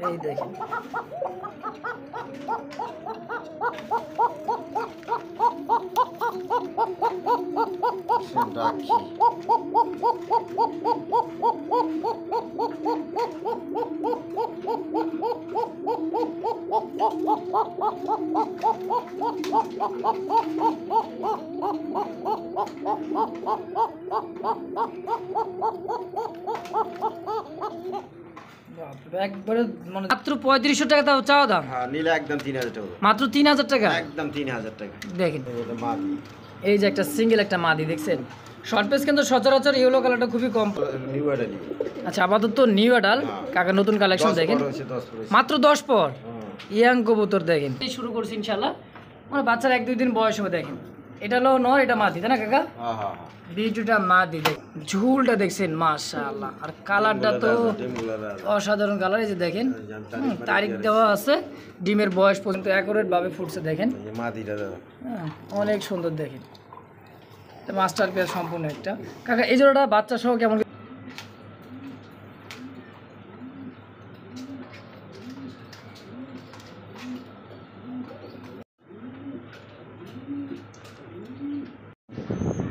এই দেখেন একবারে মানে মাত্র 3500 টাকা দাও চাও দাম। হ্যাঁ নিলে একদম 3000 টাকা, মাত্র 3000 টাকা, একদম 3000 টাকা। দেখেন মাদি, এই যে একটা সিঙ্গেল একটা মাদি দেখছেন। শর্ট পেস কিন্তু সচরাচর ইয়েলো কালারটা খুবই কম। New adult. আচ্ছা আপাতত নিউ অ্যাডাল কাকা নতুন কালেকশন দেখেন, 10 মাত্র 10 পর ইয়াং কবুতর দেখেন। শুরু করছি ইনশাআল্লাহ, মানে বাচ্চার 1-2 দিন বয়স হবে। দেখেন এটা হলো নর, এটা মাদি, তাই না কাকা? হ্যাঁ হ্যাঁ দুইটা মাদি দেখেন, ঝুলটা দেখছেন মাশাআল্লাহ, আর কালারটা তো অসাধারণ কালার। এই যে দেখেন তারিখ দেওয়া আছে, ডিমের বয়স পর্যন্ত অ্যাকুরেট ভাবে ফুটছে দেখেন। মাদিটা অনেক সুন্দর দেখেন, মাস্টার পেয়ার সম্পূর্ণ একটা। কাকা এই জোড়াটা বাচ্চা সহ কেমন?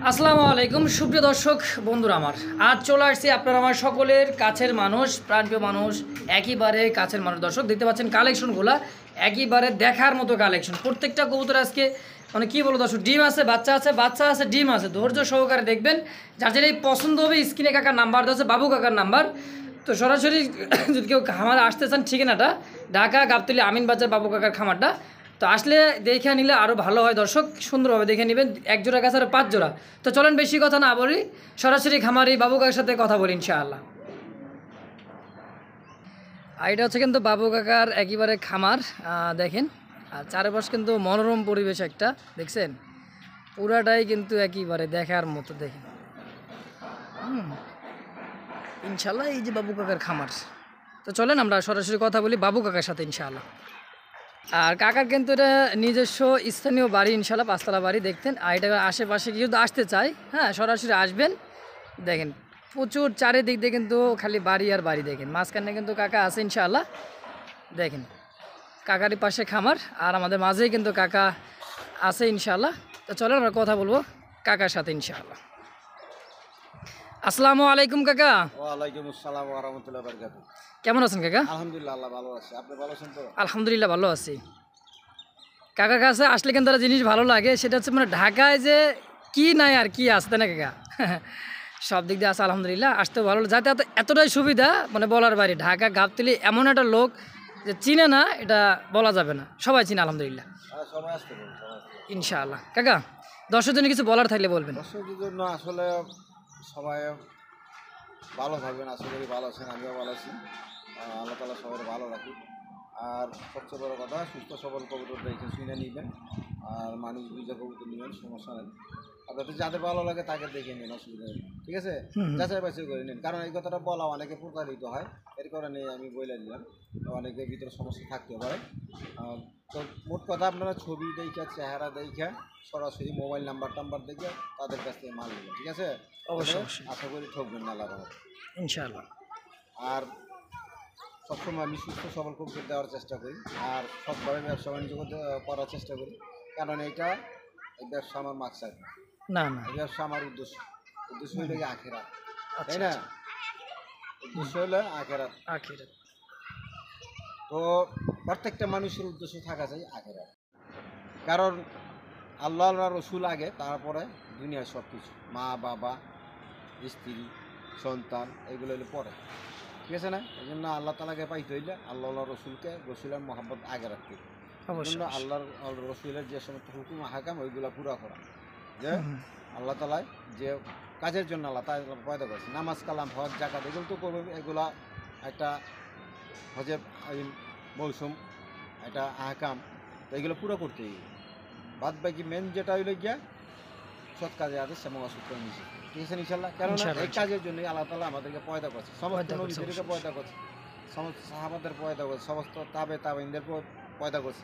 আসসালামু আলাইকুম সুপ্রিয় দর্শক বন্ধুরা আমার, আজ চলে আসছি আপনারা আমার সকলের কাছের মানুষ, প্রাণপ্রিয় মানুষ, একেবারে কাছের মানুষ। দর্শক দেখতে পাচ্ছেন কালেকশনগুলো একেবারে দেখার মতো কালেকশন। প্রত্যেকটা কবুতর আজকে মানে কী বলবো দর্শক, ডিম আছে, বাচ্চা আছে, বাচ্চা আছে, ডিম আছে। ধৈর্য সহকারে দেখবেন, যার যেটাই পছন্দ হবে স্ক্রিনে কাকার নাম্বার দেওয়া আছে, বাবু কাকার নাম্বার। তো সরাসরি যদি কেউ খামারে আসতে চান, ঠিকানাটা ঢাকা গাবতলী আমিন বাজার বাবু কাকার খামারটা। তো আসলে দেখে নিলে আরও ভালো হয় দর্শক, সুন্দরভাবে দেখে নেবেন। 1 জোড়া গাছ আর 5 জোড়া। তো চলেন বেশি কথা না বলি, সরাসরি খামারি বাবু কাকার সাথে কথা বলি ইনশাআল্লাহ। আর এটা হচ্ছে কিন্তু বাবু কাকার একেবারে খামার দেখেন, আর চারপাশ কিন্তু মনোরম পরিবেশ একটা দেখছেন, পুরাটাই কিন্তু একেবারে দেখার মতো দেখেন। ইনশাআল্লাহ এই যে বাবু কাকার খামার। তো চলেন আমরা সরাসরি কথা বলি বাবু কাকার সাথে ইনশাআল্লাহ। আর কাকার কিন্তু এটা নিজস্ব স্থানীয় বাড়ি ইনশাআল্লাহ, 5 তলা বাড়ি দেখতেন। আর এটা আশেপাশে কেউ যদি আসতে চায়, হ্যাঁ সরাসরি আসবেন। দেখেন প্রচুর চারিদিক দিয়ে কিন্তু খালি বাড়ি আর বাড়ি দেখেন, মাঝখানে কিন্তু কাকা আছে ইনশাআল্লাহ। দেখেন কাকারই পাশে খামার, আর আমাদের মাঝেই কিন্তু কাকা আছে ইনশাআল্লাহ। তো চলেন আমরা কথা বলবো কাকার সাথে ইনশাআল্লাহ। আসসালামু আলাইকুম কাকা। ওয়ালাইকুম আসসালাম ওয়া রাহমাতুল্লাহি ওয়া বারাকাতুহু। কেমন আছেন কাকা? আলহামদুলিল্লাহ আল্লাহ ভালো আছে, আপনি ভালো আছেন তো? আলহামদুলিল্লাহ ভালো আছি। কাকার কাছে আসলে কিন্তু একটা জিনিস ভালো লাগে, সেটা হচ্ছে মানে ঢাকায় যে কি নাই আর কি আছে, তাই না কাকা? সব দিক দিয়ে আছে আলহামদুলিল্লাহ, আসতেও ভালো লাগে। যাতে এতটাই সুবিধা মানে বলার বাইরে। ঢাকা গাবতলী এমন একটা লোক যে চিনে না এটা বলা যাবে না, সবাই চিনে আলহামদুলিল্লাহ ইনশাআল্লাহ। কাকা দর্শকের জন্য কিছু বলার থাকলে বলবেন। দর্শকদের জন্য আসলে সবাই ভালো থাকবেন, আশা করি ভালো আছেন, আমিও ভালো আছি। আল্লাহ তাআলা সবাই ভালো রাখুক। আর সবচেয়ে বড় কথা, সুস্থ সবল কবুতর দেখে শুনে নেবেন, আর মানুষ বুঝে কবুতর নেবেন, সমস্যা নেই। আপনাদের যাদের ভালো লাগে তাকে দেখে নিন, অসুবিধা নেই, ঠিক আছে? যাচাই বাছাই করে নিন, কারণ এই কথাটা বলা অনেকে প্রতারিত হয়, এর কারণে আমি বলে দিলাম। অনেকের ভিতরে সমস্যা থাকতে পারে। তো মোট কথা আপনারা ছবি দেখা, চেহারা দেখা, সরাসরি মোবাইল নাম্বার দেখে তাদের কাছ থেকে মাল নেবেন, ঠিক আছে? অবশ্যই আশা করি ঠকবেন না লাভ হবে ইনশাআল্লাহ। আর সবসময় আমি সুস্থ সবল কবুতর দেওয়ার চেষ্টা করি, আর সবভাবে ব্যবসা বাণিজ্য করার চেষ্টা করি, কারণ এই ব্যবসা আমার মাকসাদ না, এই ব্যবসা আমার উদ্দেশ্য হইলে আখেরাত, তাই না? উদ্দেশ্য হলে আখেরাত। তো প্রত্যেকটা মানুষের উদ্দেশ্য থাকা চাই আখেরাত, কারণ আল্লাহ রসুল আগে, তারপরে দুনিয়ার সব কিছু, মা বাবা স্ত্রী সন্তান এগুলো হলে পরে, ঠিক আছে না? এই জন্য আল্লাহ তালাকে পাইতে হইলে আল্লাহ রসুলের মহব্বত আগে রাখতে হবে। আল্লাহ রসুলের যে সমস্ত হুকুম হাকাম ওইগুলো পুরা করা, যে আল্লাহ তালায় যে কাজের জন্য আল্লাহ তাই পয়দা করেছে, নামাজ কালাম হজ জাকাত এগুলো তো করবে, এগুলা একটা হজের মৌসুম, একটা আহকাম, তো এগুলো পুরো করতেই বাদ বাকি মেন যেটা হইলে গিয়া সৎ কাজে আদেশ এবং অসৎ কাজে নিষেধ, ঠিক আছে ইনশাআল্লাহ? কেননা এই কাজের জন্য আল্লাহ তাআলা আমাদেরকে পয়দা করছে, সমস্ত নবীদেরকে পয়দা করছে, সমস্ত সাহাবাদের পয়দা করছে, সমস্ত তাবেঈনদের পয়দা করছে,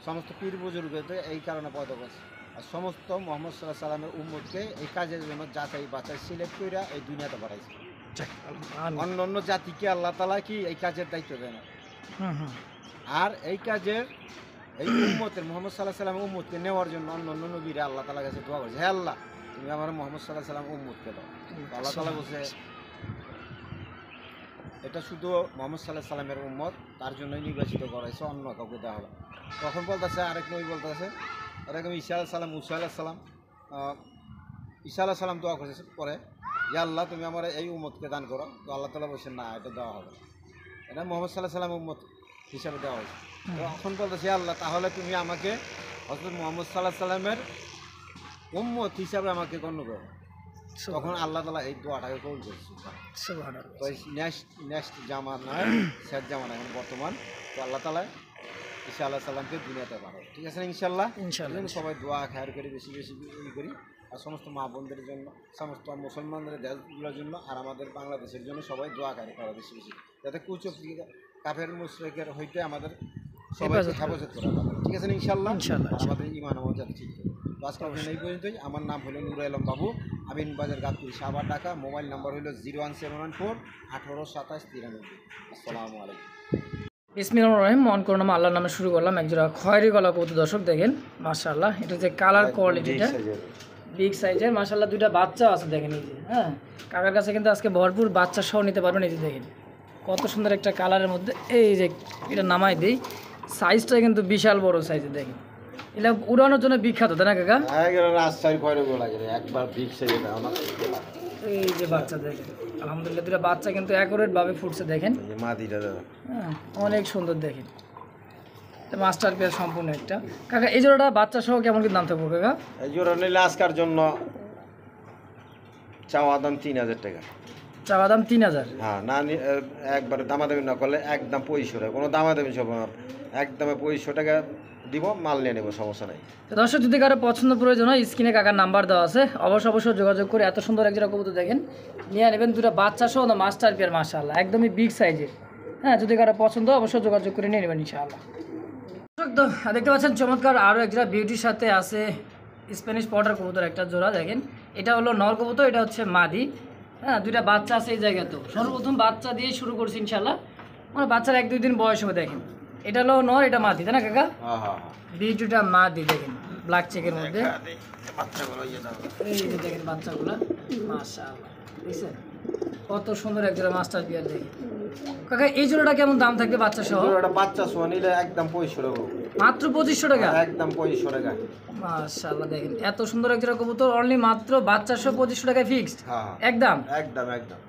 সমস্ত পীর বুজুর্গদের এই কারণে পয়দা করছে। আর সমস্ত মোহাম্মদ সাল্লাহ সাল্লামের উম্মতকে এই কাজের জন্য যাচাই বাছাই সিলেক্ট করে এই দুনিয়াতে পাঠাইছে। অন্য অন্য জাতিকে আল্লাহ তাআলা কি এই কাজের দায়িত্ব দেয় না। আর এই কাজের এই উম্মতের মোহাম্মদ সাল্লাহ সাল্লামের উম্মতকে নেওয়ার জন্য অন্য অন্য নবীরা আল্লাহ তাআলার কাছে দোয়া করেছে, হে আল্লাহ তুমি আমার মোহাম্মদ সাল্লাহ সাল্লাম উম্মতকে দাও। তো আল্লাহ তাআলা বলছে এটা শুধু মোহাম্মদ সাল্লাহ সাল্লামের উম্মত, তার জন্যই নির্বাচিত করা হয়েছে, অন্য কাউকে দেওয়া হবে। তখন বলতেছে আরেক নবী বলতেছে, এরকম ঈসা আলাইহিস সালাম, মুসা আলাইহিস সালাম, ঈসা আলাইহিস সালাম দোয়া করেছে পরে, যে আল্লাহ তুমি আমার এই উম্মতকে দান করো। তো আল্লাহ তাআলা বলছেন না, এটা দেওয়া হবে, এটা মোহাম্মদ সাল্লাহ সাল্লাম উম্মত হিসাবে দেওয়া হয়েছে। তো এখন বলতেছে আল্লাহ তাহলে তুমি আমাকে হযরত মুহাম্মদ সাল্লাল্লাহু আলাইহি সাল্লামের উম্মত হিসাবে আমাকে গণ্য করো। তখন আল্লাহ তাআলা এই দোয়াটাকে কবুল করেছে। তো নেক্সট জামানায় শেষ জামানা এখন বর্তমান, তো আল্লাহ তাআলা ঈসা আলাইহিস সালামকে দুনিয়াতে পাঠাবে। ঠিক আছে না ইনশাআল্লাহ? সবাই দোয়া খায়ের করে বেশি বেশি করি। আর সমস্ত মা বোনদের জন্য, সমস্ত মুসলমানদের দেশগুলোর জন্য, আর আমাদের বাংলাদেশের জন্য সবাই দোয়া খায়ের করা বেশি বেশি, যাতে কুচক্রী কাফের মুশরিকের হইতে আমাদের সবাইকে হেফাজত করা হবে। ঠিক আছে না ইনশাআল্লাহ? আমাদের ঈমান আমল যাতে ঠিক করে। তো আজকে এই পর্যন্তই। আমার নাম হলো নুরুল আলম বাবু, আমিন বাজার গাবতলী, সাভার, ঢাকা। মোবাইল নাম্বার হলো 01714 18 27 93। আসসালামু আলাইকুম। বিসমিল্লাহির রহমানির রহিম। মন করুন আল্লাহর নামে শুরু করলাম। একজোড়া খয়েরি গলা কবুতর দর্শক দেখেন, মাশাআল্লাহ। এটা যে কালার কোয়ালিটিটা বিগ সাইজের, মাশাআল্লাহ। দুইটা বাচ্চা আছে দেখেন, এই যে হ্যাঁ, কাকার কাছে কিন্তু আজকে ভরপুর বাচ্চা সহ নিতে পারবেন। এই যে দেখেন কত সুন্দর একটা কালারের মধ্যে। এই যে এটা নামাই দিই, সাইজটা কিন্তু বিশাল বড় সাইজের দেখেন। এটা উড়ানোর জন্য বিখ্যাত, তাই না কাকা? এই যে বাচ্চা দেখেন, আলহামদুলিল্লাহ দুটা বাচ্চা কিন্তু অ্যাকুরেট ভাবে ফুটছে দেখেন। হ্যাঁ, অনেক সুন্দর দেখেন, মাস্টার পেয়ার সম্পূর্ণ একটা। কাকা এই জোড়াটা বাচ্চা সহ কেমন কি দাম থাকবে কাকা? এই জোড়া নিলে আজকের জন্য চাওয়া দাম 3000 টাকা। চাওয়া দাম 3000? হ্যাঁ, না একবারে দামাদামি না করলে একদম 2500 টাকা, কোনো দামাদামি সব একদমে 2500 টাকা দিব, মাল নিয়ে নেবো, সমস্যা নাই। তো দর্শক যদি কারো পছন্দ প্রয়োজন হয়, স্ক্রিনে কাকার নাম্বার দেওয়া আছে, অবশ্যই যোগাযোগ করে এত সুন্দর এক জোড়া কবুতর দেখেন নিয়ে নেবেন। দুটা বাচ্চা সহ না মাস্টার পেয়ার, মাশাআল্লাহ একদমই বিগ সাইজের। হ্যাঁ, যদি কারো পছন্দ অবশ্যই যোগাযোগ করে নিয়ে নেবেন ইনশাআল্লাহ। তো দেখতে পাচ্ছেন চমৎকার আরও এক জোড়া বিউটির সাথে আছে স্প্যানিশ পটার কবুতর একটা জোড়া দেখেন। এটা হলো নর কবুতর, এটা হচ্ছে মাদি। হ্যাঁ, দুইটা বাচ্চা আছে এই জায়গায়। তো সর্বপ্রথম বাচ্চা দিয়ে শুরু করছি ইনশাআল্লাহ, মানে বাচ্চার 1-2 দিন বয়স হবে দেখেন। এটা হলো নর, এটা মাদি, তাই না কাকা? বিউটিটা মাদি দেখেন, ব্ল্যাক চেকের মধ্যে। এই যে দেখেন বাচ্চাগুলো, মাশাআল্লাহ, দেখছেন কত সুন্দর এক জোড়া মাস্টার পেয়ার দেখেন। কাকা এই জোড়াটা কেমন দাম থাকবে বাচ্চা সহ? জোড়াটা বাচ্চা সহ নিলে একদম 2500 টাকা। মাত্র 2500 টাকা? একদম 2500 টাকা। মাশাআল্লাহ দেখেন এত সুন্দর এক জোড়া কবুতর, অনলি মাত্র বাচ্চা সহ 2500 টাকায় ফিক্সড। একদম একদম একদম।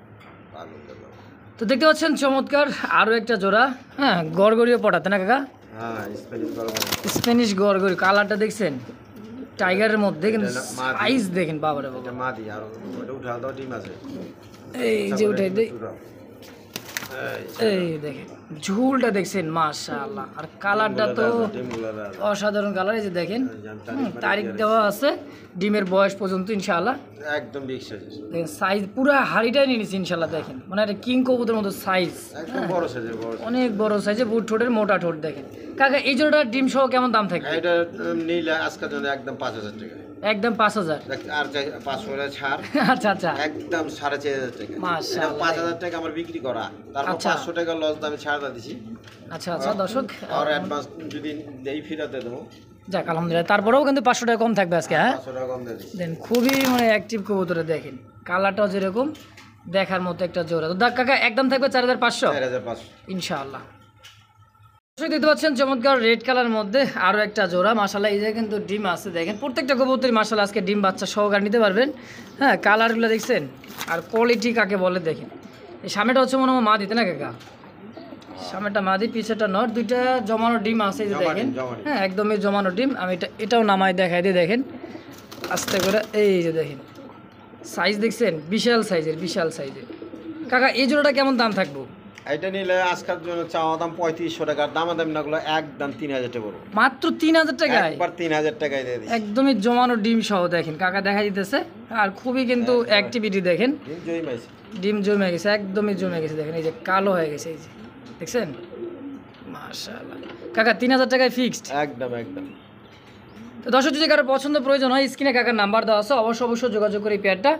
তো দেখতে পাচ্ছেন চমৎকার আরো একটা জোড়া, হ্যাঁ গড়গড়িও পটাতে না কাকা? হ্যাঁ, স্প্যানিশ গড়গড়ি। কালারটা দেখছেন টাইগারের মধ্যে, কিন্তু সাইজ দেখেন বাবারে বাবা। এটা মাদি, আর ওটা উঠাল দাও, ডিম আছে। এই যে উঠাই দেই, এই দেখেন ঝুলটা দেখছেন, মাশাআল্লাহ। আর কালারটা তো অসাধারণ কালার। এই যে দেখেন তারিখ দেওয়া আছে, ডিমের বয়স পর্যন্ত ইনশাআল্লাহ। একদম বিগ সাইজ দেখেন, সাইজ পুরো হাড়িটাই নিয়ে নিয়েছি ইনশাআল্লাহ। দেখেন মানে একটা কিং কবুতরের মতো সাইজ, একদম বড় সাইজের, অনেক বড় সাইজে, বুট ঠোঁটের মোটা ঠোঁট দেখেন। কাকা এই জোড়াটা ডিম সহ কেমন দাম থাকে? এটা নিলে আজকের জন্য একদম 5000 টাকা। একদম 5000? আর 500 টাকা ছাড়। আচ্ছা আচ্ছা, একদম 4500 টাকা। মাশাআল্লাহ, 5000 টাকা আমার বিক্রি করা, তারপর 500 টাকা লস দামে ছাড় দিছি। আচ্ছা আচ্ছা দর্শক, আর অ্যাডভান্স যদি দেই ফিরাতে দেবো। যাক আলহামদুলিল্লাহ, তারপরেও কিন্তু 500 টাকা কম থাকবে আজকে। হ্যাঁ 500 টাকা কম দেন, খুবই মানে অ্যাক্টিভ কবুতরে দেখেন, কালারটাও যেরকম দেখার মতো একটা জোড়া। তো দেখ কাকা একদম থাকবে 4500 ইনশাআল্লাহ। দেখতে পাচ্ছেন চমৎকার রেড কালারের মধ্যে আরো একটা জোড়া, মাশাআল্লাহ। এই যে কিন্তু ডিম আছে দেখেন, প্রত্যেকটা কবুতরই মাশাআল্লাহ আজকে ডিম বাচ্চা সহকারে নিতে পারবেন। হ্যাঁ, কালারগুলো দেখছেন আর কোয়ালিটি কাকে বলে দেখেন। এই সামনেটা হচ্ছে মনে হয় মাদি, তাই না কাকা? সামনেটা মাদি, পিছেটা নর, দুইটা জমানো ডিম আছে এই যে দেখেন। হ্যাঁ, একদমই জমানো ডিম। আমি এটাও নামাই দেখাই দিই দেখেন আস্তে করে। এই যে দেখেন সাইজ দেখছেন, বিশাল সাইজের, বিশাল সাইজের। কাকা এই জোড়াটা কেমন দাম থাকবো? এটা নিলে আজকের জন্য চাওয়া দাম 3500 টাকা, দামাদাম না গুলো একদম 3000 টাকা। মাত্র 3000 টাকায়? একবার 3000 টাকায় দিয়ে দিই, একদমই জমানো ডিম সহ দেখেন কাকা দেখা দিতেছে। আর খুবই কিন্তু অ্যাক্টিভিটি দেখেন, ডিম জমে গেছে, একদমই জমে গেছে দেখেন। এই যে কালো হয়ে গেছে, এই যে দেখছেন, মাশাআল্লাহ। কাকা 3000 টাকায় ফিক্সড? একদম একদম। তো দর্শক যদি কারো পছন্দ প্রয়োজন হয় স্ক্রিনে কাকার নাম্বার দেওয়া আছে, অবশ্যই যোগাযোগ করে এই পেয়ারটা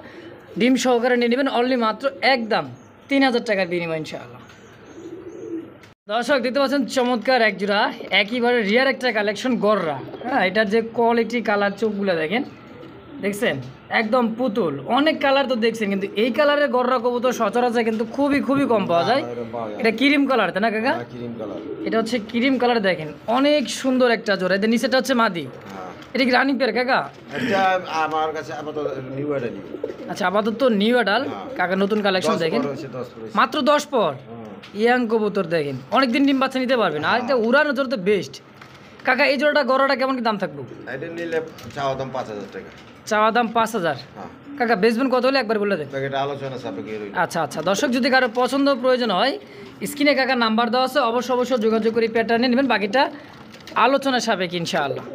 ডিম সহকারে নিয়ে নেবেন। অনলি মাত্র একদম 3000 টাকার বিনিময় ইনশাআল্লাহ। দর্শক দেখতে পাচ্ছেন চমৎকার এক জোড়া একেবারে রিয়ার একটা কালেকশন গররা। হ্যাঁ, এটার যে কোয়ালিটি কালার চোখগুলো দেখছেন একদম পুতুল। অনেক কালার তো দেখছেন, কিন্তু এই কালারের গররা কবুতর সচরাচর কিন্তু খুবই কম পাওয়া যায়। এটা ক্রিম কালার তাই না কাকা? ক্রিম কালার, এটা হচ্ছে ক্রিম কালার। দেখেন অনেক সুন্দর একটা জোড়া। এদের নিচেটা হচ্ছে মাদি। এটা কি রানিং পেয়ার কাকা? এটা আমার কাছে আপাতত নিউ অ্যাডাল। আচ্ছা, আপাতত নিউ অ্যাডাল। কাকা নতুন কালেকশন দেখেন, মাত্র 10 পর ইয়াং কবুতর। দেখেন অনেকদিন ডিম বাচ্চা নিতে পারবেন। আর এটা উড়ানোর জন্য তো বেস্ট। কাকা এই জোড়াটা গররাটা কেমন কি দাম থাকবে? এটা নিলে চাওয়া দাম 5000 টাকা। চাওয়া দাম 5000। কাকা বেচবেন কত হলে একবার বলে দেন। এটা আলোচনা সাপেক্ষে রইল। আচ্ছা, দর্শক যদি কারো পছন্দ প্রয়োজন হয় স্ক্রিনে কাকার নাম্বার দেওয়া আছে, অবশ্যই যোগাযোগ করে পেয়ারটা নিয়ে নেবেন। বাকিটা আলোচনা সাপেক্ষে ইনশাআল্লাহ।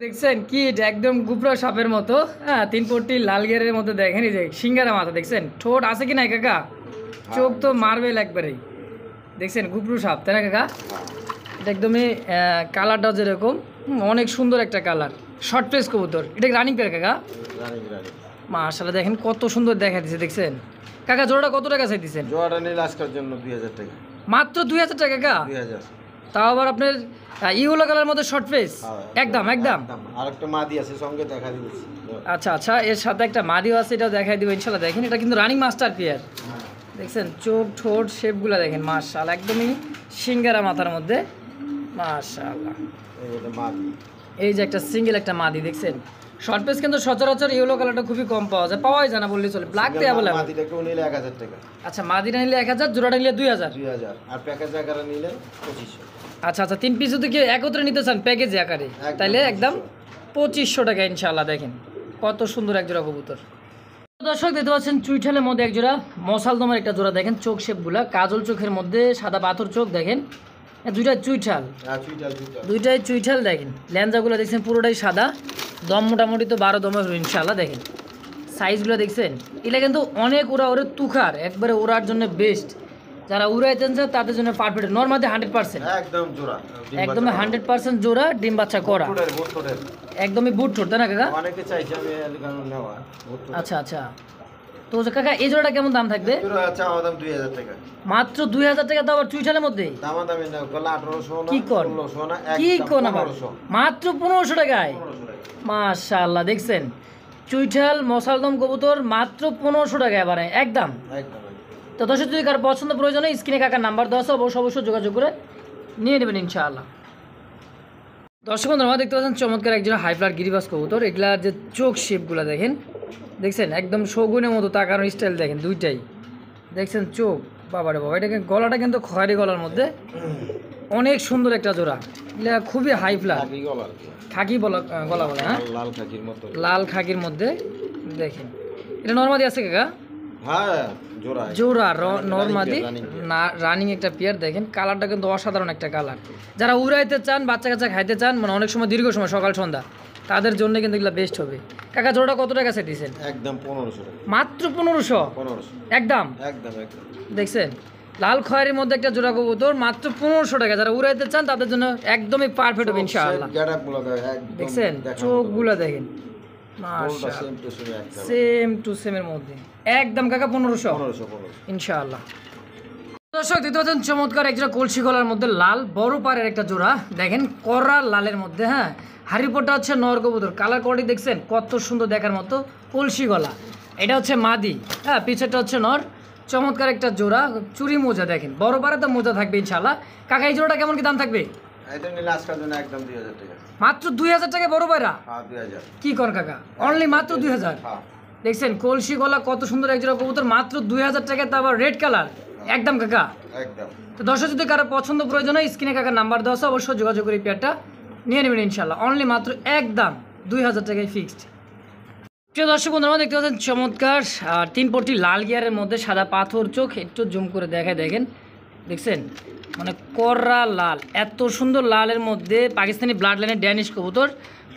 দেখছেন কি একদম গুপরা সাপের মতো। হ্যাঁ, 3 পট্টি লাল গিয়ারের মতো। দেখেন এই যে সিঙ্গারা মাথা, দেখছেন ঠোঁট আছে কি নাই কাকা? চোখ তো মার্বেল একবারেই। দেখছেন গুপরু সাপ তাই না কাকা? এটা একদমই কালারটাও যেরকম অনেক সুন্দর একটা কালার। শর্ট ফেস কবুতর। এটা রানিং পেয়ার কাকা? মাশাআল্লাহ, দেখেন কত সুন্দর দেখা দিচ্ছে। দেখছেন কাকা জোড়াটা কত টাকা চাইতেছেন? জোড়াটা নিলে আজকের জন্য 2000 টাকা। মাত্র 2000 টাকা কাকা? 2000। তাও আবার আপনার ইউলো কালার মধ্যে শর্ট ফেস। একদম আরেকটা মাদি আছে সঙ্গে দেখা দিচ্ছি। আচ্ছা, এর সাথে একটা মাদিও আছে, এটাও দেখাই দিব ইনশাআল্লাহ। দেখেন এটা কিন্তু রানিং মাস্টার পেয়ার। দেখছেন চোখ ঠোঁট শেপগুলো দেখেন মাশাআল্লাহ, একদমই সিঙ্গারা মাথার মধ্যে মাশাআল্লাহ। এই যে একটা সিঙ্গেল একটা মাদি দেখছেন। শর্ট পেস কিন্তু সচরাচর ইয়েলো কালারটা খুবই কম পাওয়া যায়, পাওয়াই যায় না বললেই চলে। ব্ল্যাক তে अवेलेबल। মাদিটা কেউ নিলে 1000 টাকা। আচ্ছা, মাদিটা নিলে 1000, জোড়াটা নিলে 2000। আর প্যাকেজ আকারে নিলে 2500। আচ্ছা, 3 পিস যদি কেউ একত্রে নিতে চান প্যাকেজ আকারে, তাহলে একদম 2500 টাকা ইনশাআল্লাহ। দেখেন কত সুন্দর এক জোড়া কবুতর। দর্শক দেখতে পাচ্ছেন চুইঠালের মধ্যে এক জোড়া মশালদমের একটা জোড়া। দেখেন চোখ শেপগুলা কাজল চোখের মধ্যে সাদা পাথর চোখ। দেখেন দুইটাই চুইঠাল। দেখেন ল্যাঞ্জাগুলো দেখছেন পুরোটাই সাদা। দম মোটামুটি তো 12 দমের ইনশাআল্লাহ। দেখেন সাইজগুলো দেখছেন, এটা কিন্তু অনেক ওরে তুখার, একবারে ওড়ার জন্য বেস্ট। যারা উড়াইতেন চান তাদের জন্য পারফেক্ট। নরমালি 100% একদম জোড়া, একদমই 100% জোড়া, ডিম বাচ্চা করা, একদমই বুট ঠোঁট তাই না কাকা? অনেকে চাইছে আমি নেওয়া। আচ্ছা, তো কাকা এই জোড়াটা কেমন দাম থাকবে? চাওয়া দাম 2000 টাকা। মাত্র 2000 টাকা, দাও আবার চুইঠালের মধ্যে। দামাদামি না, গলা 1800 না, কি কর 1600 না, কি কোন আবার 1500। মাত্র 1500 টাকায়। মাশাআল্লাহ, দেখছেন চুইঠাল মশালদম কবুতর মাত্র 1500 টাকায় এবারে একদম। তো দর্শক যদি কারো পছন্দ প্রয়োজন হয় স্ক্রিনে কাকার নাম্বার দেওয়া আছে, অবশ্যই যোগাযোগ করে নিয়ে নেবেন ইনশাআল্লাহ। দর্শক বন্ধুরা আমরা দেখতে পাচ্ছেন চমৎকার একজন হাইফ্লার গিরিবাস কবুতর। এগুলার যে চোখ শেপগুলো দেখছেন একদম শগুনের মতো তাকানোর স্টাইল। দেখেন দুইটাই দেখছেন চোখ, বাবারে বাবা। এটা গলাটা কিন্তু খয়েরি গলার মধ্যে, অনেক সুন্দর একটা জোড়া। এটা খুবই হাইফ্লার খাকি গলা বলে। হ্যাঁ, লাল খাকির মধ্যে। দেখেন এটা নরমাদি আছে কাকা? হ্যাঁ, জোড়া নরমাদি রানিং একটা পেয়ার। দেখেন কালারটা কিন্তু অসাধারণ একটা কালার। যারা উড়াইতে চান, বাচ্চা কাচ্চা খাইতে চান, মানে অনেক সময় দীর্ঘ সময় সকাল সন্ধ্যা, তাদের জন্য কিন্তু এগুলো বেস্ট হবে। কাকা জোড়াটা কত টাকা সেট দিয়েছেন? একদম 1500 টাকা। মাত্র 1500 একদম। দেখছেন লাল খয়েরির মধ্যে একটা জোড়া কবুতর মাত্র 1500 টাকা। যারা উড়াইতে চান তাদের জন্য একদমই পারফেক্ট হবে ইনশাআল্লাহ। দেখছেন চোখগুলো দেখেন মাশাআল্লাহ, সেম টু সেমের মধ্যে একদম কাকা 1500 ইনশাআল্লাহ। দর্শক দেখতে পাচ্ছেন চমৎকার একটা কলসি গলার মধ্যে লাল বড় পাড়ের একটা জোড়া। দেখেন কড়া লালের মধ্যে। হ্যাঁ, হারিপোটা হচ্ছে নর কবুতর। কালার কোয়ালিটি দেখছেন কত সুন্দর দেখার মতো, কলসি গলা। এটা হচ্ছে মাদি। হ্যাঁ, পিছেরটা হচ্ছে নর। চমৎকার একটা জোড়া, চুরি মোজা। দেখেন বড় পাড়ে তো মোজা থাকবে ইনশাআল্লাহ। কাকা এই জোড়াটা কেমন কি দাম থাকবে? এটা নিলে আজকের জন্য একদম 2000 টাকা। মাত্র 2000 টাকা বড় পায়রা? হ্যাঁ, 2000। কি কর কাকা, অনলি মাত্র 2000? দেখছেন কলসি গলা কত সুন্দর এক জোড়া কবুতর মাত্র 2000 টাকা, তা আবার রেড কালার একদম কাকা একদম। তো দর্শক যদি কারো পছন্দ প্রয়োজন হয় স্ক্রিনে কাকার নাম্বার দেওয়া আছে, অবশ্যই যোগাযোগ করে পেয়ারটা নিয়ে নেবেন ইনশাআল্লাহ। অনলি মাত্র একদম 2000 টাকায় ফিক্সড। প্রিয় দর্শক বন্ধুরা দেখতে পাচ্ছেন চমৎকার 3 পট্টি লাল গিয়ারের মধ্যে সাদা পাথর চোখ। একটু জুম করে দেখায়। দেখেন দেখছেন মানে কররা লাল, এত সুন্দর লালের মধ্যে পাকিস্তানি ব্লাড লাইনের ড্যানিশ কবুতর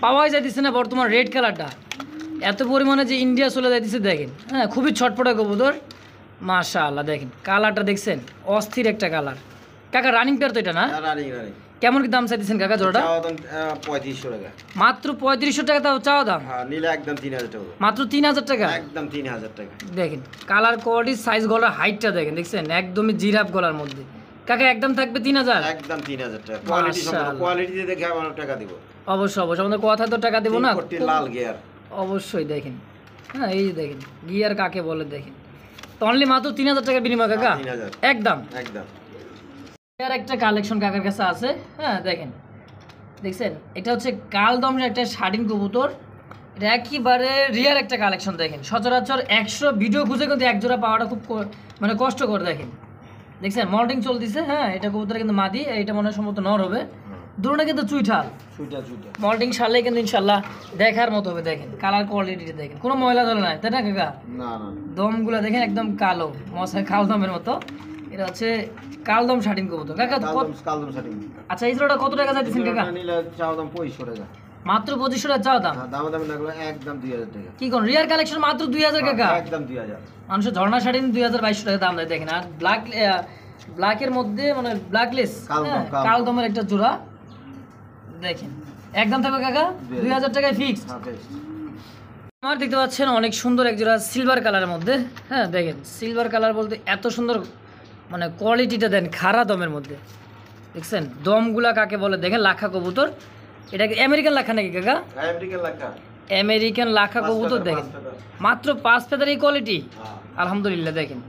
পাওয়াই যাইতেছে না বর্তমান। রেড কালারটা এত পরিমাণে যে ইন্ডিয়া চলে যাইতেছে। দেখেন হ্যাঁ, খুবই ছটপটা কবুতর মাশাআল্লাহ। দেখেন কালারটা দেখছেন অস্থির একটা কালার। কাকা রানিং পেয়ার তো এটা না? কেমন কি দাম চাইতেছেন কাকা জোড়াটা? চাওয়া দাম 3500 টাকা। মাত্র 3500 টাকা তাও চাওয়া দাম? হ্যাঁ, নিলে একদম 3000 টাকা। মাত্র 3000 টাকা? একদম 3000 টাকা। দেখেন কালার কোয়ালিটি সাইজ গলার হাইটটা দেখেন, দেখছেন একদমই জিরাফ গলার মধ্যে। কাকা একদম থাকবে 3000? একদম 3000 টাকা। কোয়ালিটি সম্পূর্ণ কোয়ালিটি দিয়ে দেখে আমরা টাকা দিব। অবশ্যই অবশ্যই, আমাদের কথা তো টাকা দেবো না। লাল গিয়ার অবশ্যই দেখেন, হ্যাঁ এই যে দেখেন গিয়ার কাকে বলে দেখেন। তো অনলি মাত্র 3000 টাকা বিনিময় কাকা? 3000 একদম একদম। আর একটা কালেকশন কাকার কাছে আছে, হ্যাঁ দেখেন দেখছেন এটা হচ্ছে কালদমের একটা শার্টিন কবুতর। এটা একেবারে রিয়ার একটা কালেকশন দেখেন, সচরাচর 100 ভিডিও খুঁজে কিন্তু এক জোড়া পাওয়াটা খুব মানে কষ্টকর। দেখেন দেখছেন মল্টিং চলতেছে, হ্যাঁ এটা কবুতর কিন্তু মাদি, এটা মনে হয় সম্ভবত নর হবে। দুটোটা কিন্তু চুইঠাল মল্টিং সারলেই কিন্তু ইনশাল্লাহ দেখার মতো হবে। দেখেন কালার কোয়ালিটিটা দেখেন, কোনো ময়লা জল নাই তাই না কাকা? না না, দমগুলো দেখেন একদম কালো মশাই কালদমের মতো। এটা হচ্ছে কালদম শার্টিন কবুতর কাকা। কালদম শার্টিন। আচ্ছা এই জোড়াটা কত টাকা চাইতেছেন কাকা? নিলে চাওয়া দাম 2500 টাকা। মাত্র 2500 টাকা চাও দাম? দাম দাম না গেলে একদম 2000 টাকা। কি কোন রিয়ার কালেকশন মাত্র 2000 কাকা? একদম 2000। মানুষের ঝর্ণা শাড়ি 2200 টাকা দাম দেয় দেখেন। আর ব্ল্যাকের মধ্যে মানে ব্ল্যাকলেস কালদমের একটা জোড়া দেখেন, একদম থাকবে কাকা 2000 টাকায় ফিক্সড। আমার দেখতে পাচ্ছেন অনেক সুন্দর এক জোড়া সিলভার কালারের মধ্যে, হ্যাঁ দেখেন সিলভার কালার বলতে এত সুন্দর মানে কোয়ালিটিটা দেন খাড়া দমের মধ্যে। দেখছেন দমগুলা কাকে বলে দেখেন, লাখা কবুতর। এটা কি আমেরিকান লাখা নাকি কাকা? আমেরিকান লাখা। আমেরিকান লাখা কবুতর দেখেন মাত্র 5 ফেদার এই কোয়ালিটি। আলহামদুলিল্লাহ দেখেন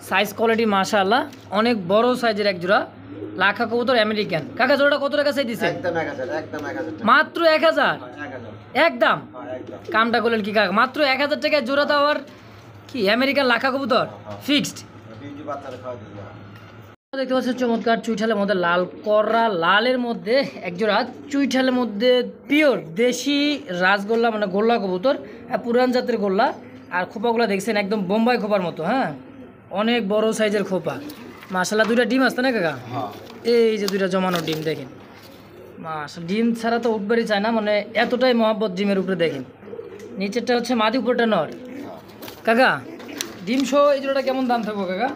সাইজ কোয়ালিটি মাশাআল্লাহ অনেক বড় সাইজের এক জোড়া লাখা কবুতর আমেরিকান। কাকা জোড়াটা কত টাকা চাই দিছে? একদম 1000 একদম 1000 মাত্র 1000 একদম। কামটা করলেন কি কাকা, মাত্র 1000 টাকায় জোড়া দাও আর কি আমেরিকান লাখা কবুতর ফিক্সড। দেখতে পাচ্ছেন চমৎকার চুইঠালের মধ্যে লাল কররা লালের মধ্যে একজোড়া চুইঠালের মধ্যে পিওর দেশি রাজগোল্লা মানে গোল্লা কবুতর, পুরান জাতের গোল্লা। আর খোপাগুলো দেখছেন একদম বোম্বাই খোপার মতো, হ্যাঁ অনেক বড় সাইজের খোপা মাশাআল্লাহ। দুইটা ডিম আসছে না কাকা? এই যে দুইটা জমানো ডিম দেখেন মাশাআল্লাহ, ডিম ছাড়া তো উঠবারই চায় না, মানে এতটাই মহব্বত ডিমের উপরে। দেখেন নিচেরটা হচ্ছে মাদি উপরটা নর। কাকা ডিম সহ এই জোড়াটা কেমন দাম থাকবো কাকা?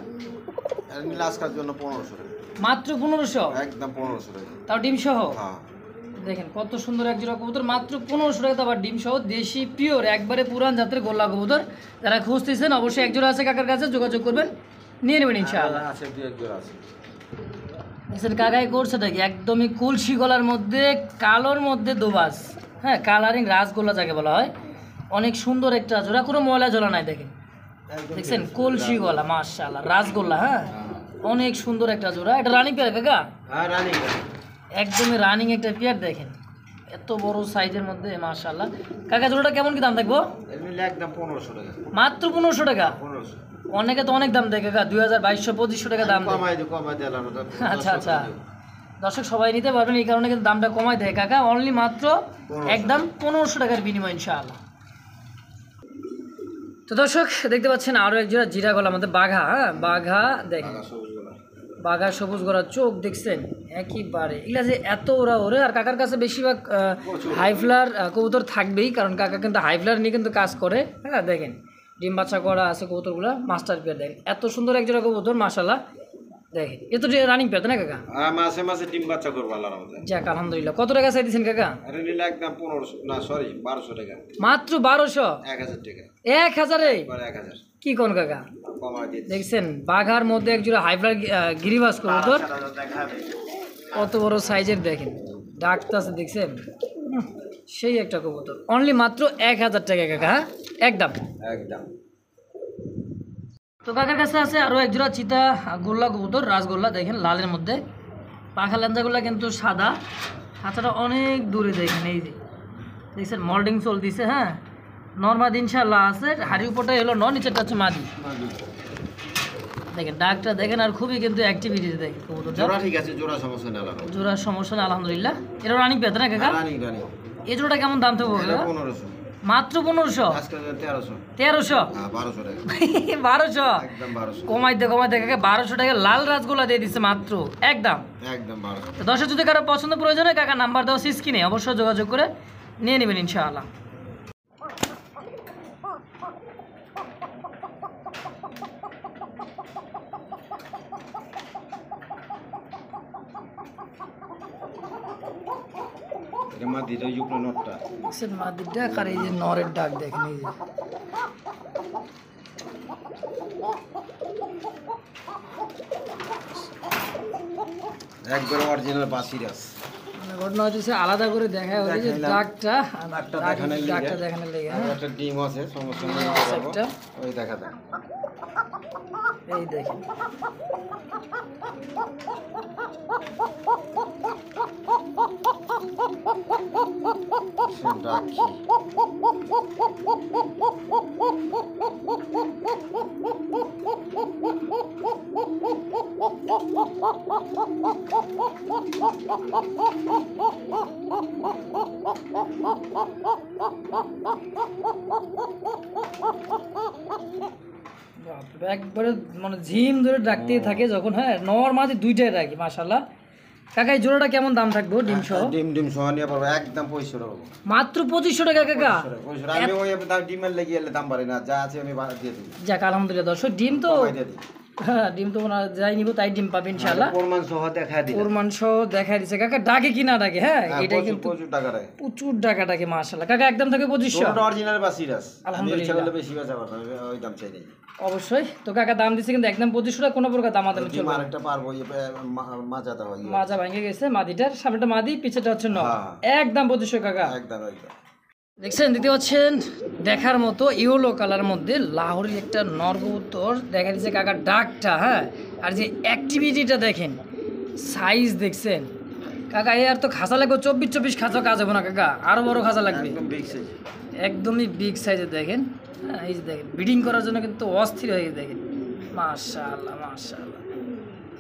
আজকের জন্য 1500 টাকা। মাত্র 1500? একদম 1500 টাকা তাও ডিম সহ? হ্যাঁ দেখেন কত সুন্দর এক জোড়া কবুতর মাত্র 1500 টাকা, আবার ডিম সহ দেশি পিওর একবারে পুরান জাতের গোল্লা কবুতর। যারা খুঁজতেছেন অবশ্যই এক জোড়া আছে কাকার কাছে, যোগাযোগ করবেন নিয়ে নেবেন ইনশাআল্লাহ। আছে দুই এক জোড়া আছে। দেখছেন কাকাই করছে নাকি একদমই কলসি গলার মধ্যে কালোর মধ্যে দোবাস, হ্যাঁ কালারিং রাসগোল্লা যাকে বলা হয়। অনেক সুন্দর একটা জোড়া, কোনো ময়লা জলা নাই দেখেন। দেখছেন কলসি গলা মাশাআল্লাহ রাসগোল্লা, হ্যাঁ অনেক সুন্দর একটা জোড়া। এটা রানিং পেয়ার কাকা? হ্যাঁ রানিং একদমই রানিং একটা পেয়ার দেখেন এত বড় সাইজের মধ্যে মাশাআল্লাহ। কাকা জোড়াটা কেমন কি দাম থাকবো? নিলে একদম 1500 টাকা। মাত্র 1500 টাকা? 1500। অনেকে তো অনেক দাম দেয় কাকা, 2000 2200 2500 টাকা দাম দেয়। কমাই দিলাম। আচ্ছা আচ্ছা, দর্শক সবাই নিতে পারবেন এই কারণে কিন্তু দামটা কমাই দেয় কাকা। অনলি মাত্র একদম 1500 টাকার বিনিময় ইনশাআল্লাহ। তো দর্শক দেখতে পাচ্ছেন আরও এক জোড়া জিরা গলা আমাদের বাঘা, হ্যাঁ বাঘা দেখেন বাঘা সবুজ গলার চোখ দেখছেন একেবারে। এগুলা যে এত ওরা ওরে, আর কাকার কাছে বেশিরভাগ হাইফ্লার কবুতর থাকবেই, কারণ কাকা কিন্তু হাইফ্লার নিয়ে কিন্তু কাজ করে। হ্যাঁ দেখেন ডিম বাচ্চা করা আছে কবুতরগুলো, মাস্টার পেয়ার দেখেন এত সুন্দর এক জোড়া কবুতর মাশাআল্লাহ। দেখেন এ তো রানিং পেয়ার না কাকা? মাসে মাসে ডিম বাচ্চা করবো আল্লাহর রহমতে। যাক আলহামদুলিল্লাহ। কত টাকা চাইতেছেন কাকা? আরে নিলে একদম 1500 না সরি 1200 টাকা। মাত্র 1200? 1000 টাকা। 1000-এ? 1000 কি কোন কাকা কমাই দিচ্ছি। দেখছেন বাঘার মধ্যে এক জোড়া হাইফ্লার গিরিবাস কবুতর, কত বড় সাইজের দেখেন ডাকতাছে দেখছেন, সেই একটা কবুতর। অনলি মাত্র 1000 টাকা কাকা, হ্যাঁ একদম একদম। তো কাকার কাছে আছে আরও এক জোড়া চিতা গোল্লা কবুতর রাসগোল্লা দেখেন লালের মধ্যে, পাখা লেঞ্জাগুলো কিন্তু সাদা, খাঁচাটা অনেক দূরে দেখেন। এই যে দেখছেন মল্ডিং চলতেছে, হ্যাঁ নর্মাল ইনশাআল্লাহ আছে। হাড়ি উপরটাই হলো নিচেরটা হচ্ছে মাদি। দেখেন ডাকটা দেখেন আর খুবই কিন্তু অ্যাক্টিভিটি দেখেন কবুতরটা। জোড়া ঠিক আছে, জোড়া সমস্যা নেই আল্লাহর। জোড়ার সমস্যা নেই আলহামদুলিল্লাহ। এটা রানিং পেতে না কাকা? Running running. এই জোড়াটা কেমন দাম থাকবে কাকা? 1500। মাত্র 1500? আজকে 1300। 1300? হ্যাঁ 1200 টাকা। 1200? একদম 1200। কমাইতে কাকা 1200 টাকা লাল রাজগোল্লা দিয়ে দিচ্ছে মাত্র একদম। একদম 1200। তো দর্শক যদি কারো পছন্দ প্রয়োজন হয় কাকা নাম্বার দেওয়া স্ক্রিনে অবশ্যই যোগাযোগ করে নিয়ে নেবেন ইনশাআল্লাহ। মাদিটা ওই উপরে নটটা। দেখছেন মাদির ডাক আর এই যে নরের ডাক দেখেন এই যে একবার অরিজিনাল বাসিরাস। মানে ঘটনা হচ্ছে আলাদা করে দেখা হয় যে দেখাইলাম। ডাকটা ডাকটা দেখানোর লিগে। ডাকটা দেখানোর লেগে আর হ্যাঁ একটা ডিম আছে, সমস্যা নেই। একটা ওই দেখা দেন। এই দেখেন সে রাখি। বাপরে, একবারে মানে ঝিম ধরে ডাকতেই থাকে যখন হ্যাঁ নর মাঝে দুইটাই রাখি মাশাল্লাহ। কাকা এই জোড়াটা কেমন দাম থাকবে ডিম সহ? ডিম সহ নিয়ে পারবো একদম 2500 টাকা। মাত্র 2500 টাকা কাকা। 2500 আমি ওই ডিমের লেগে এলে দাম বাড়ি না, যা আছে আমি দিয়ে দিই। যাক আলহামদুলিল্লাহ দর্শক ডিম তো কমাই দিয়ে দিই। হ্যাঁ ডিম তো ওনারা যাই নিব তাই ডিম পাবে ইনশাআল্লাহ। প্রমাণ সহ দেখা দিই। ওর মাংস দেখাই দিছে কাকা ডাকে কি না ডাকে হ্যাঁ এটাই কিন্তু প্রচুর টাকা রে। প্রচুর টাকা ডাকে মাশাআল্লাহ। কাকা একদম থাকে 2500 তোর অরিজিনাল বাসিরাস। আলহামদুলিল্লাহ। আমি ইচ্ছা করলে বেশি বেচা পারবো, আমি ওই দাম চাই নাই। অবশ্যই তো কাকা দাম দিছে কিন্তু একদম 2500 টাকা, কোনো প্রকার দাম আদান ডিম চলবে না। আরেকটা পারবো মাজাটা হয়। মাজা ভেঙে গেছে মাদিটার, সামনেটা মাদি পিছেটা হচ্ছে নর। হ্যাঁ। একদম 2500 কাকা। একদম একদম। দেখছেন দিতে পাচ্ছেন দেখার মতো ইয়েলো কালার মধ্যে লাহোরের একটা নর কবুতর দেখা দিচ্ছে কাকা ডাকটা হ্যাঁ আর যে অ্যাক্টিভিটিটা দেখেন সাইজ দেখছেন কাকা এই আর তো খাঁচা লাগবে 24 খাঁচা কাজ হবে না কাকা, আরো বড় খাঁচা লাগবে। একদম বিগ সাইজ। একদমই বিগ সাইজে দেখেন হ্যাঁ এই যে দেখেন ব্রিডিং করার জন্য কিন্তু অস্থির হয়ে গেছে দেখেন মাশাআল্লাহ মাশাআল্লাহ।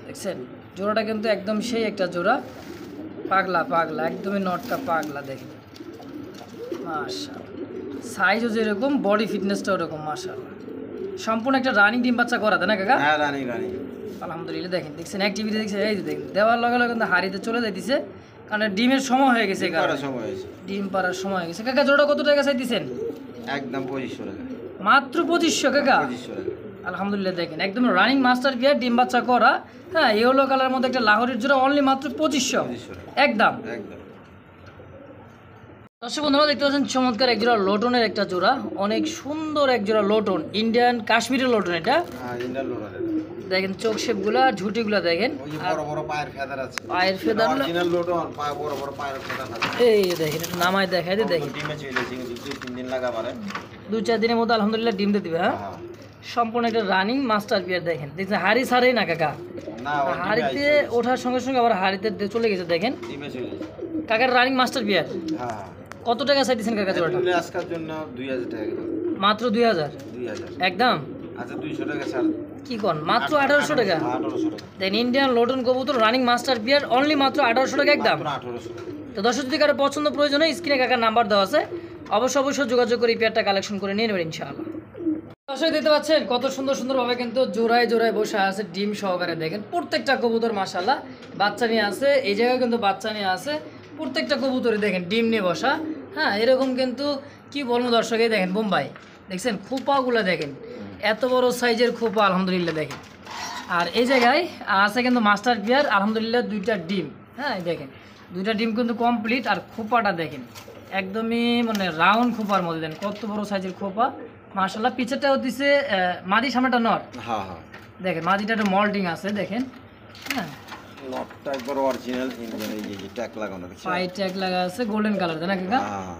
দেখছেন জোড়াটা কিন্তু একদম সেই একটা জোড়া, পাগলা পাগলা একদমই নটটা পাগলা দেখেন মাশাআল্লাহ। সাইজও যেরকম বডি ফিটনেসটাও ওরকম মাশাআল্লাহ। সম্পূর্ণ একটা রানিং ডিম বাচ্চা করা তাই না কাকা? হ্যাঁ রানি রানি। আলহামদুলিল্লাহ দেখেন দেখছেন অ্যাক্টিভিটি দেখছেন এই যে দেখেন দেওয়ার লগে লগে কিন্তু হাড়িতে চলে যাইতেছে কারণ ডিমের সময় হয়ে গেছে কারণ করার সময় হয়েছে। ডিম পাড়ার সময় হয়ে গেছে। কাকা জোড়া কত টাকা চাইতেছেন? একদম 2500 টাকা। মাত্র 2500 কাকা। 2500 টাকা। আলহামদুলিল্লাহ দেখেন একদম রানিং মাস্টার বিয়ার ডিম বাচ্চা করা হ্যাঁ ইয়েলো কালার মধ্যে একটা লাহোরের জোড়া অনলি মাত্র 2500 একদম। একদম। দর্শক বন্ধুরা দেখতে পাচ্ছেন চমৎকার এক জোড়া লোটনের একটা জোড়া, অনেক সুন্দর এক জোড়া লোটন, ইন্ডিয়ান কাশ্মীরের লোটন এটা। হ্যাঁ ইন্ডিয়ান লোডার। দেখেন চোখ শেপগুলা ঝুটিগুলা দেখেন ওই যে বড় বড় পায়ের ফেদার আছে। পায়ের ফেদার অরিজিনাল লোডন, পায়ে বড় বড় পায়ের ফেদার আছে। এই দেখেন এটা নামায় দেখাই দে দেখেন ডিমে চলে কিন্তু 2-3 দিন লাগা পারে। 2-4 দিনের মধ্যে আলহামদুলিল্লাহ ডিম দিয়ে দিবে হ্যাঁ। হ্যাঁ। সম্পূর্ণ একটা রানিং মাস্টার বিয়ার দেখেন দেখছেন হাড়ি ছাড়েই না কাকা, না ওই ডিমে হাড়িতে আইছে। ওঠার সঙ্গে সঙ্গে আবার হাড়িতে চলে গেছে দেখেন ডিমে চলে গেছে। কাকার রানিং মাস্টার বিয়ার। হ্যাঁ। কত টাকা চাইতেছেন কাকা জোড়াটা? তুলে আজকের জন্য 2000 টাকা দিলাম। মাত্র 2000 2000। একদম। আচ্ছা 200 টাকা ছাড়। কি কোন মাত্র 1800 টাকা? 1800 টাকা। দেন ইন্ডিয়ান লোটন কবুতর রানিং মাস্টার বিয়ার অনলি মাত্র 1800 টাকা একদম। মাত্র 1800 টাকা। তো দর্শক যদি কারো পছন্দ প্রয়োজন হয় স্ক্রিনে কাকার নাম্বার দেওয়া আছে, অবশ্যই যোগাযোগ করে এই পেয়ারটা কালেকশন করে নিয়ে নেবেন ইনশাআল্লাহ। দর্শক দেখতে পাচ্ছেন কত সুন্দর সুন্দরভাবে কিন্তু জোড়ায় জোড়ায় বসে আছে ডিম সহকারে দেখেন প্রত্যেকটা কবুতর মাশাআল্লাহ বাচ্চা নিয়ে আছে, এই জায়গায় কিন্তু বাচ্চা নিয়ে আছে প্রত্যেকটা কবুতরই দেখেন ডিম নিয়ে বসা হ্যাঁ এরকম কিন্তু কি বলবো দর্শক এই দেখেন বোম্বাই দেখছেন খোপাগুলো দেখেন এত বড় সাইজের খোপা আলহামদুলিল্লাহ দেখেন। আর এই জায়গায় আছে কিন্তু মাস্টার বিয়ার আলহামদুলিল্লাহ 2টা ডিম হ্যাঁ দেখেন 2টা ডিম কিন্তু কমপ্লিট। আর খোপাটা দেখেন একদমই মানে রাউন্ড খোপার মধ্যে দেন কত বড় সাইজের খোপা মাশাআল্লাহ। পিছেরটাও দিছে মাদি, সামনেটা নর। হ্যাঁ হ্যাঁ। দেখেন মাদিটা একটা মল্টিং আছে দেখেন হ্যাঁ নটটা একবার অরিজিনাল ইন্ডিয়ান এই যে ট্যাগ লাগানো আছে। পায়ে ট্যাগ লাগা আছে গোল্ডেন কালার তাই না কাকা? হ্যাঁ।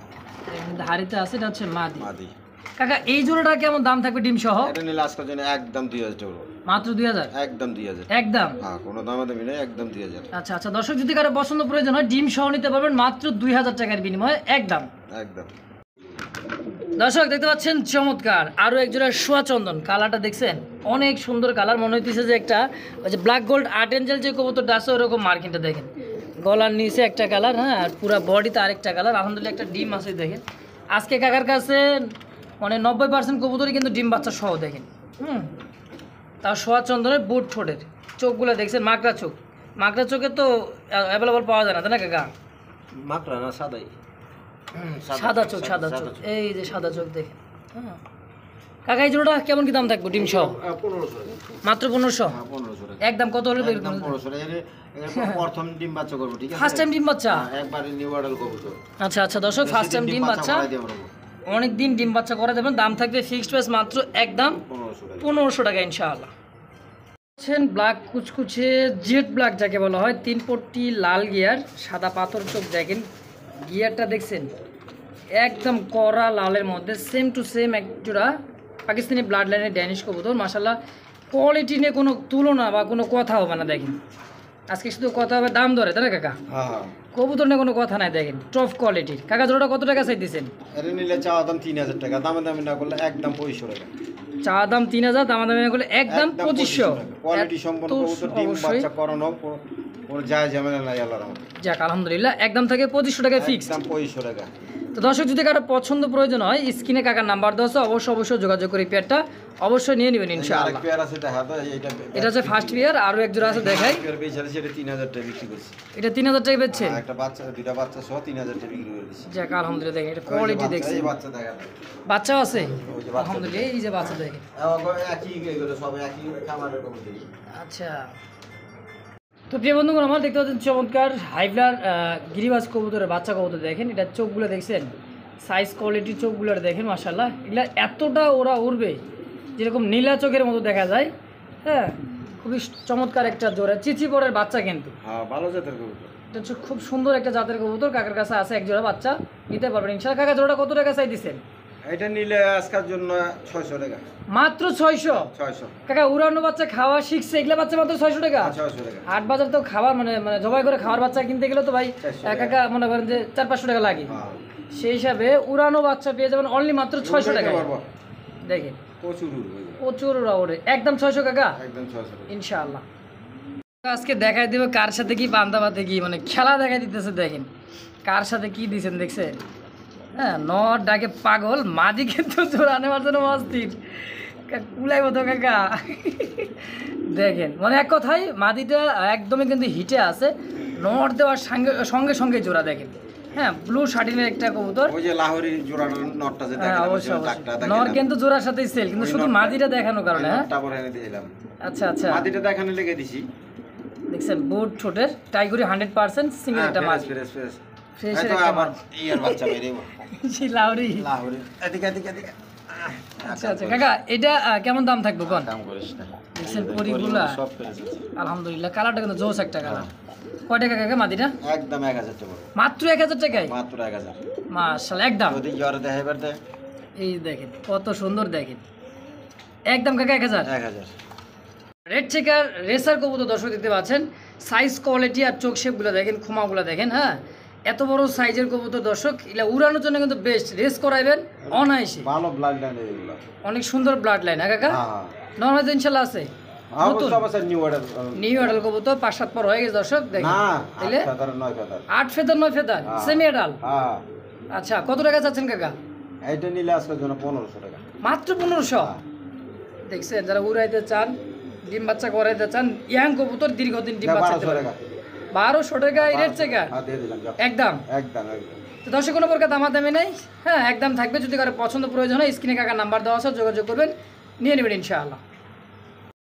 দেখেন ধারিতে আছে এটা হচ্ছে মাদি। মাদি। কাকা এই জোড়াটা কেমন দাম থাকবে ডিম সহ? এটা নিলে আজকের জন্য একদম 2000 টাকা। মাত্র 2000 একদম 2000 একদম। হ্যাঁ কোনো দামাদামি নেই, একদম 2000। আচ্ছা আচ্ছা দর্শক যদি কারো পছন্দ প্রয়োজন হয় ডিম সহ নিতে পারবেন মাত্র 2000 টাকার বিনিময়ে একদম। একদম। দর্শক দেখতে পাচ্ছেন চমৎকার আরো এক জোড়া সোয়া চন্দন, কালারটা দেখছেন অনেক সুন্দর কালার, মনে হইতেছে যে একটা ওই যে ব্ল্যাক গোল্ড আর্ট এঞ্জেল যে কবুতরটা আছে ওরকম মার্কিনটা দেখেন গলার নিচে একটা কালার হ্যাঁ আর পুরা বডিতে আরেকটা কালার আলহামদুলিল্লাহ একটা ডিম আছে দেখেন। আজকে কাকার কাছে মানে 90% কবুতরই কিন্তু ডিম বাচ্চা সহ দেখেন তার সোয়া চন্দনের বুট ঠোঁটের চোখগুলো দেখছেন মাকড়া চোখ, মাকড়া চোখে তো অ্যাভেলেবল পাওয়া যায় না তাই না কাকা? মাকড়া না সাদাই। সাদা চোখ সাদা চোখ এই যে সাদা চোখ দেখেন হ্যাঁ কাকা এই জোড়াটা কেমন কি দাম থাকবে ডিম সহ? 1500 টাকা। মাত্র 1500। হ্যাঁ 1500 টাকা। একদম কত হলে বের একদম করবেন? 1500 টাকা। প্রথম ডিম বাচ্চা করবো, ঠিক আছে? ফার্স্ট টাইম ডিম বাচ্চা? হ্যাঁ, একবারে নিউ অর্ডার করবো তো। আচ্ছা আচ্ছা দর্শক, ফার্স্ট টাইম ডিম বাচ্চা, করাই দিয়ে পারবো। অনেক দিন ডিম বাচ্চা করে দেবেন। দাম থাকবে ফিক্সড প্রাইস মাত্র একদম 1500 টাকা। 1500 টাকা ইনশাআল্লাহ। ব্ল্যাক কুচকুচে জেড ব্ল্যাক যাকে বলা হয়, 3 পট্টি লাল গিয়ার, সাদা পাথর চোখ। দেখেন গিয়ারটা দেখছেন, একদম কড়া লালের মধ্যে সেম টু সেম এক জোড়া পাকিস্তানি ব্লাড লাইনের ড্যানিশ কবুতর। মাশাআল্লাহ কোয়ালিটি নিয়ে কোনো তুলনা বা কোনো কথা হবে না। দেখেন আজকে শুধু কথা হবে দাম দরে, তাই না কাকা? হ্যাঁ, কবুতর নিয়ে কোনো কথা নাই। দেখেন টপ কোয়ালিটির। কাকা জোড়াটা কত টাকা চাইতেছেন? এটা নিলে চাওয়া দাম 3000 টাকা, দামে দামে না করলে একদম 2500 টাকা। চা দাম 3000, দামাদামি না করলে একদম 2500। কোয়ালিটি সম্পন্ন কবুতর, ডিম অবশ্যই বাচ্চা করানো, কোনো যায় ঝামেলা নাই আল্লাহর রহমতে। যাক আলহামদুলিল্লাহ, একদম থেকে 2500 টাকা ফিক্স। একদম 2500 টাকা। তো দর্শক যদি কারো পছন্দ প্রয়োজন হয়, স্ক্রিনে কাকার নাম্বার দেওয়া আছে, অবশ্যই যোগাযোগ করে পেয়ারটা অবশ্যই নিয়ে নেবেন ইনশাআল্লাহ। আরেক পেয়ার আছে দেখা দাও, এটা হচ্ছে ফার্স্ট পেয়ার, আরও এক জোড়া আছে দেখাই। পেয়ার বেচারে সেটা 3000 টাকা বিক্রি করছি। এটা 3000 টাকা বেচছেন? একটা বাচ্চা, দুইটা বাচ্চা সহ 3000 টাকা বিক্রি করে দিছি। যাক আলহামদুলিল্লাহ, দেখেন এটা কোয়ালিটি দেখছেন। এই বাচ্চা দেখা দাও। বাচ্চাও আছে ওই যে বাচ্চা আলহামদুলিল্লাহ, এই যে বাচ্চা দেখেন। একই এগুলো সব একই খামারের কবুতরই। আচ্ছা, তো প্রিয় বন্ধুগণ, আমার দেখতে পাচ্ছেন চমৎকার হাইব্লার গিরিবাজ কবুতরের বাচ্চা কবুতর। দেখেন এটা চোখগুলো দেখছেন, সাইজ কোয়ালিটি চোখগুলো দেখেন মাশাআল্লাহ। এগুলা এতটা ওরা উড়বে যেরকম নীলা চোখের মতো দেখা যায়। হ্যাঁ, খুবই চমৎকার একটা জোড়া চিচিপরের বাচ্চা কিন্তু। হ্যাঁ, ভালো জাতের কবুতর। এটা হচ্ছে খুব সুন্দর একটা জাতের কবুতর। কাকার কাছে আছে এক জোড়া বাচ্চা, নিতে পারবেন ইনশাআল্লাহ। কাকা জোড়াটা কত টাকা চাই দিচ্ছেন? এটা নিলে আজকের জন্য 600 টাকা। মাত্র 600? 600। কাকা উড়ানো বাচ্চা খাওয়া শিখছে, এগুলা বাচ্চা মাত্র 600 টাকা? 600 টাকা। হাট বাজার তো খাবার মানে মানে জবাই করে খাওয়ার বাচ্চা কিনতে গেলে তো ভাই 400 একা মনে করেন যে 400-500 টাকা লাগে। হ্যাঁ, সেই হিসাবে উড়ানো বাচ্চা পেয়ে যাবেন অনলি মাত্র 600 টাকা। পারবো। দেখেন প্রচুর উড়বে। প্রচুর ওরা ওরে, একদম 600 কাকা একদম 600 টাকা। ইনশাআল্লাহ। আজকে দেখাই দেবো কার সাথে কি বান্দাবাতে কি মানে খেলা দেখাই দিতেছে। দেখেন কার সাথে কি দিয়েছেন দেখছেন। হ্যাঁ, নর ডাকে পাগল, মাদি কিন্তু জোর আনেবার জন্য অস্থির। কুলাই মতো কাকা। দেখেন মানে এক কথাই মাদিটা একদমই কিন্তু হিটে আছে, নর দেওয়ার সঙ্গে সঙ্গে জোড়া। দেখেন হ্যাঁ, ব্লু শার্টিনের একটা কবুতর। ওই যে লাহোরি জোড়াটা নটটা যে হ্যাঁ দেখালাম, অবশ্যই ডাকটা অবশ্যই। দেখালাম। নর কিন্তু জোড়ার সাথেই সেল, কিন্তু ওই শুধু নটটা- মাদিটা দেখানোর কারণে। হ্যাঁ নটটা পরে এনে দিলাম। আচ্ছা আচ্ছা, মাদিটা দেখানো লেগে দিছি। দেখছেন বুট ছোটের টাইগুরি 100% সিঙ্গেল একটা মাদি। ফ্রেশ। ফ্রেশের এই তো একটা আবার মাদি। ইয়ার বাচ্চা বেরিয়ে সেই লাউরি। লাহোরি। এদিকে। আচ্ছা আচ্ছা কাকা, এটা কেমন দাম থাকবে কোন? দাম করিস না। দেখছেন পরিগুলা সব ফ্রেশ আছে। আলহামদুলিল্লাহ, কালারটা কিন্তু জোস একটা কালার। কয় টাকা কাকা মাদিটা? একদম 1000 টাকা। মাত্র 1000 টাকায়? মাত্র 1000। মাশাআল্লাহ, একদম। যদি ইয়ারে দেখাইবার দে এই দেখেন কত সুন্দর, দেখেন একদম কাকা 1000। 1000। রেড চেকার রেসার কবুতর দর্শক দেখতে পাচ্ছেন, সাইজ কোয়ালিটি আর চোখ শেপগুলো দেখেন, খুমাগুলো দেখেন। হ্যাঁ, এত বড় সাইজের কবুতর দর্শক, এগুলা উড়ানোর জন্য কিন্তু বেস্ট, রেস করাইবেন অনায়াসে। ভালো ব্লাড লাইন এগুলো। অনেক সুন্দর ব্লাড লাইন। হ্যাঁ কাকা, হ্যাঁ। নর্মাল তো ইনশাল্লাহ আছে। নতুন অবশ্যই নিউ অর্ডার। নিউ অ্যাডাল কবুতর 5-7 পর হয়ে গেছে দর্শক দেখেন। না, তাইলে 8 ফেদার 9 ফেদার। 8 ফেদার 9 ফেদার হ্যাঁ। Semi adult. হ্যাঁ, আচ্ছা, কত টাকা চাচ্ছেন কাকা? এইটা নিলে আজকের জন্য 1500 টাকা। মাত্র 1500। দেখছেন, যারা উড়াইতে চান, ডিম বাচ্চা করাইতে চান, ইয়াং কবুতর দীর্ঘদিন ডিম বাচ্চা 1200 টাকা। 1200 টাকা রেড চেকার হ্যাঁ, দিয়ে দিলাম। যাও। একদম। একদম। তো দর্শক কোনো প্রকার দামাদামি নেই। হ্যাঁ, একদম থাকবে। যদি কারো পছন্দ প্রয়োজন হয়, স্ক্রিনে কাকার নাম্বার দেওয়া আছে, যোগাযোগ করবেন, নিয়ে নেবেন ইনশাআল্লাহ।